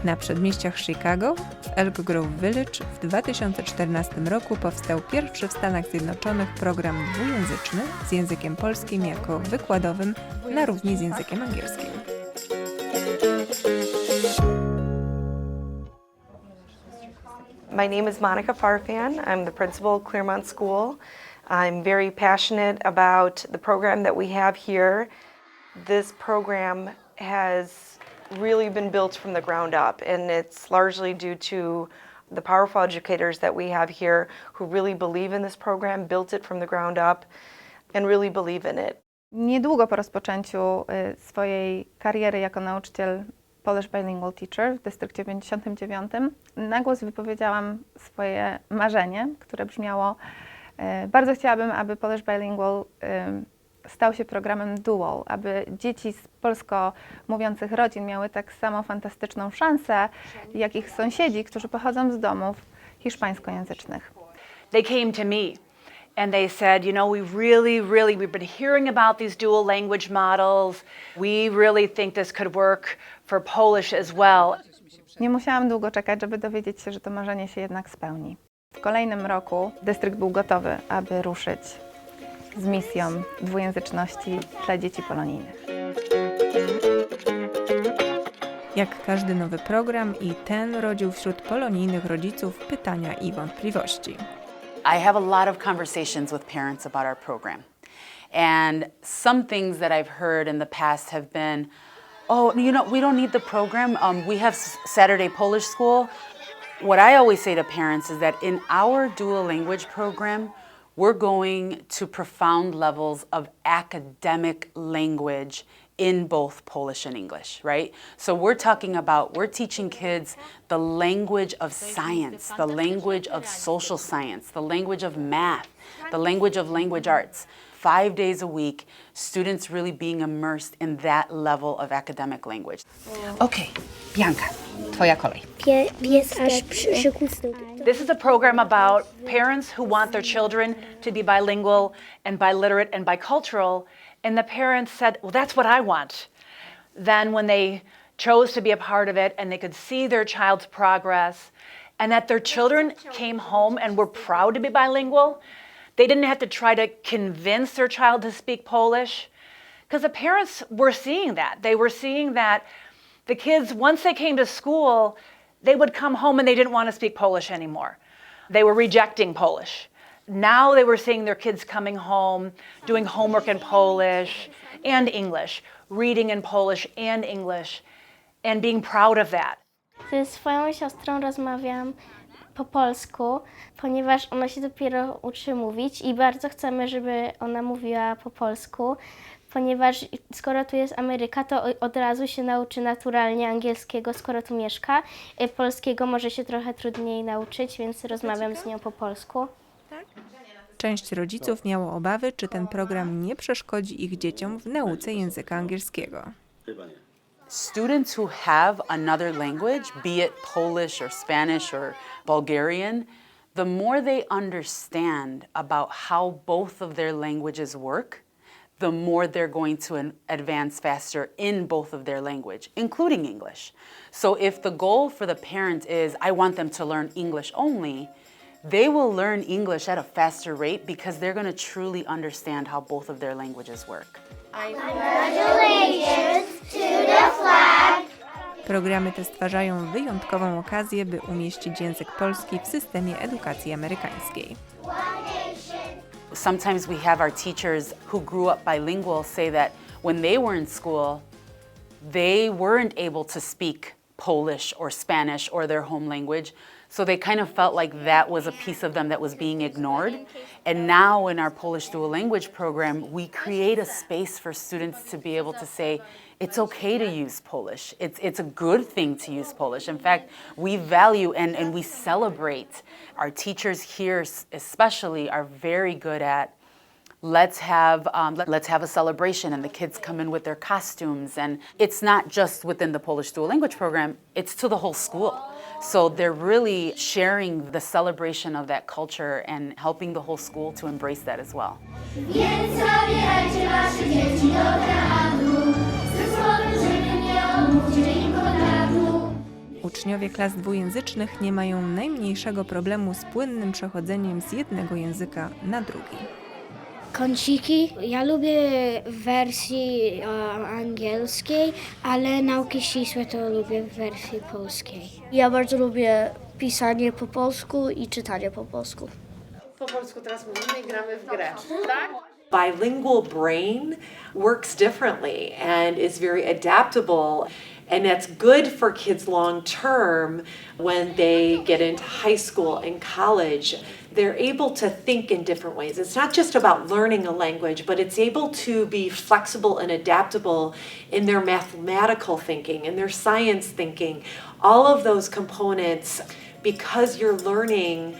Na przedmieściach Chicago, w Elk Grove Village w 2014 roku powstał pierwszy w Stanach Zjednoczonych program dwujęzyczny z językiem polskim jako wykładowym na równi z językiem angielskim. My name is Monica Farfan. I'm the principal of Claremont School. I'm very passionate about the program that we have here. This program has really been built from the ground up, and it's largely due to the powerful educators that we have here who really believe in this program, built it from the ground up, and really believe in it. Niedługo po rozpoczęciu swojej kariery jako nauczyciel Polish Bilingual Teacher w Dystrykcie 59 na głos wypowiedziałam swoje marzenie, które brzmiało: bardzo chciałabym, aby Polish Bilingual stał się programem dual, aby dzieci z polsko mówiących rodzin miały tak samo fantastyczną szansę, jak ich sąsiedzi, którzy pochodzą z domów hiszpańskojęzycznych. They came to me and they said, you know, we've been hearing about these dual language models. We really think this could work for Polish as well. Nie musiałam długo czekać, żeby dowiedzieć się, że to marzenie się jednak spełni. W kolejnym roku dystrykt był gotowy, aby ruszyć z misją dwujęzyczności dla dzieci polonijnych. Jak każdy nowy program, i ten rodził wśród polonijnych rodziców pytania i wątpliwości. I have a lot of conversations with parents about our program. And some things that I've heard in the past have been, oh, you know, we don't need the program. We have Saturday Polish school. What I always say to parents is that in our dual language program, we're going to profound levels of academic language in both Polish and English, right? So we're teaching kids the language of science, the language of social science, the language of math, the language of language arts. 5 days a week, students really being immersed in that level of academic language. Okej, Bianka, twoja kolej. Pies aż przykucnął. This is a program about parents who want their children to be bilingual and biliterate and bicultural, and the parents said, well, that's what I want. Then when they chose to be a part of it and they could see their child's progress and that their children came home and were proud to be bilingual, they didn't have to try to convince their child to speak Polish, because the parents were seeing that. They were seeing that the kids, once they came to school, they would come home and they didn't want to speak Polish anymore. They were rejecting Polish. Now they were seeing their kids coming home, doing homework in Polish and English, reading in Polish and English, and being proud of that. Ze swoją siostrą rozmawiam po polsku, ponieważ ona się dopiero uczy mówić i bardzo chcemy, żeby ona mówiła po polsku, ponieważ skoro tu jest Ameryka, to od razu się nauczy naturalnie angielskiego, skoro tu mieszka. Polskiego może się trochę trudniej nauczyć, więc rozmawiam z nią po polsku. Część rodziców miało obawy, czy ten program nie przeszkodzi ich dzieciom w nauce języka angielskiego. Students who have another language, be it Polish or Spanish or Bulgarian, the more they understand about how both of their languages work, the more they're going to advance faster in both of their language, including English. So if the goal for the parent is, I want them to learn English only, they will learn English at a faster rate because they're going to truly understand how both of their languages work. Programy te stwarzają wyjątkową okazję, by umieścić język polski w systemie edukacji amerykańskiej. Sometimes we have our teachers who grew up bilingual say that when they were in school, they weren't able to speak Polish or Spanish or their home language. So they kind of felt like that was a piece of them that was being ignored. And now in our Polish dual language program, we create a space for students to be able to say, it's okay to use Polish. It's a good thing to use Polish. In fact, we value and we celebrate. Our teachers here especially are very good at let's have a celebration, and the kids come in with their costumes, and it's not just within the Polish dual language program, it's to the whole school. So they're really sharing the celebration of that culture and helping the whole school to embrace that as well. Więc zabierajcie wasze dzieci do teatru, ze słowem, żeby nie odmówcie im kontaktu. Uczniowie klas dwujęzycznych nie mają najmniejszego problemu z płynnym przechodzeniem z jednego języka na drugi. Kąciki. Ja lubię w wersji angielskiej, ale nauki ścisłe to lubię w wersji polskiej. Ja bardzo lubię pisanie po polsku i czytanie po polsku. Po polsku teraz mówimy i gramy w grę, tak? Bilingual brain works differently and is very adaptable. And that's good for kids long term when they get into high school and college. They're able to think in different ways. It's not just about learning a language, but it's able to be flexible and adaptable in their mathematical thinking, in their science thinking. All of those components, because you're learning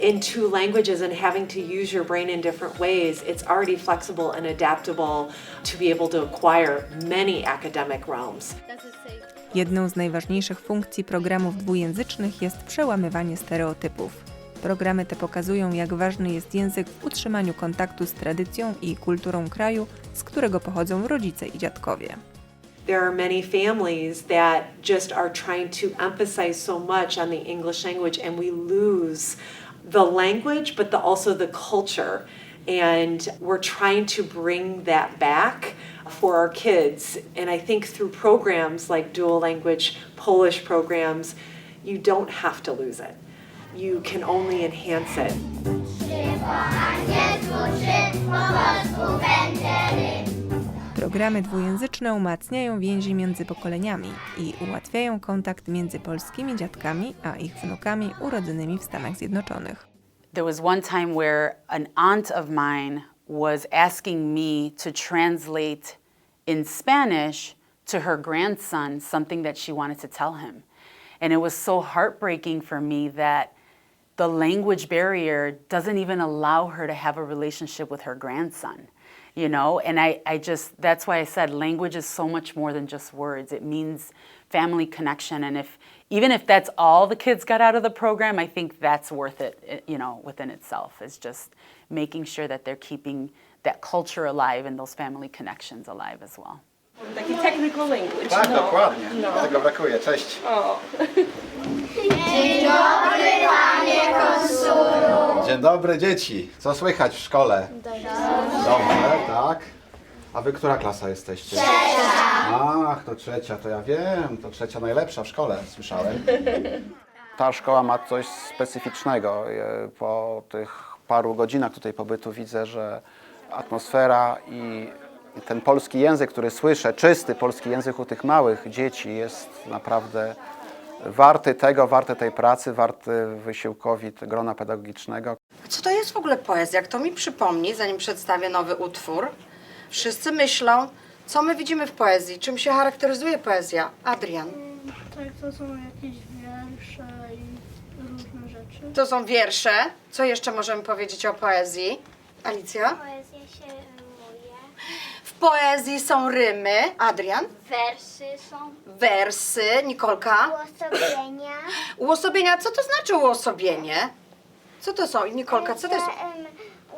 in two languages and having to use your brain in different ways, it's already flexible and adaptable to be able to acquire many academic realms. Jedną z najważniejszych funkcji programów dwujęzycznych jest przełamywanie stereotypów. Programy te pokazują, jak ważny jest język w utrzymaniu kontaktu z tradycją i kulturą kraju, z którego pochodzą rodzice i dziadkowie. There are many families that just are trying to emphasize so much on the English language, and we lose the language, but also the culture. And we're trying to bring that back for our kids. And I think through programs like dual language Polish programs, you don't have to lose it. You can only enhance it. Programy dwujęzyczne umacniają więzi między pokoleniami i ułatwiają kontakt między polskimi dziadkami a ich wnukami urodzonymi w Stanach Zjednoczonych. There was one time where an aunt of mine was asking me to translate in Spanish to her grandson something that she wanted to tell him. And it was so heartbreaking for me that the language barrier doesn't even allow her to have a relationship with her grandson, you know? And I just, that's why I said language is so much more than just words. It means family connection. And even if that's all the kids got out of the program, I think that's worth it, you know, within itself, is just making sure that they're keeping that culture alive and those family connections alive as well. Taki technical language. Tak, dokładnie. Tego brakuje. Cześć. Dzień dobry, panie konsulu. Dzień dobry, dzieci. Co słychać w szkole? Dobrze, tak. A wy która klasa jesteście? Trzecia. Ach, to trzecia, to ja wiem. To trzecia najlepsza w szkole, słyszałem. Ta szkoła ma coś specyficznego. Po tych paru godzinach tutaj pobytu widzę, że atmosfera i ten polski język, który słyszę, czysty polski język u tych małych dzieci jest naprawdę warty tego, warty tej pracy, warty wysiłkowi grona pedagogicznego. Co to jest w ogóle poezja? Kto mi przypomni, zanim przedstawię nowy utwór? Wszyscy myślą, co my widzimy w poezji, czym się charakteryzuje poezja. Adrian. Tak, to są jakieś wiersze i różne rzeczy. To są wiersze. Co jeszcze możemy powiedzieć o poezji? Alicja? Poezja się rymuje. W poezji są rymy. Adrian? Wersy są. Wersy. Nikolka? Uosobienia. Uosobienia. Co to znaczy uosobienie? Co to są? Nikolka, co to jest?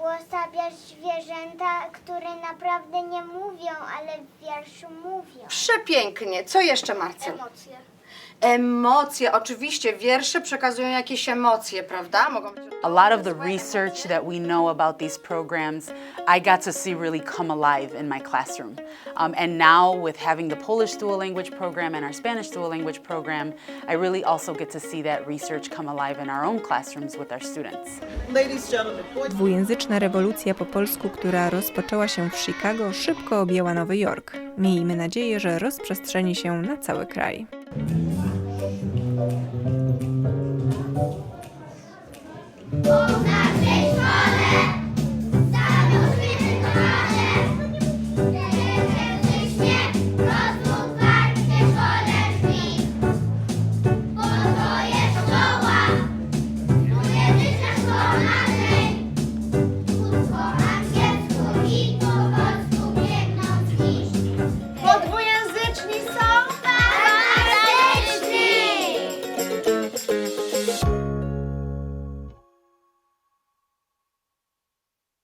Uosabiasz zwierzęta, które naprawdę nie mówią, ale w wierszu mówią. Przepięknie. Co jeszcze, Marcel? Emocje. Emocje. Oczywiście wiersze przekazują jakieś emocje, prawda? Mogą być... A lot of the research that we know about these programs, I got to see really come alive in my classroom. And now with having the Polish dual language program and our Spanish dual language program, I really also get to see that research come alive in our own classrooms with our students. Dwujęzyczna rewolucja po polsku, która rozpoczęła się w Chicago, szybko objęła Nowy Jork. Miejmy nadzieję, że rozprzestrzeni się na cały kraj.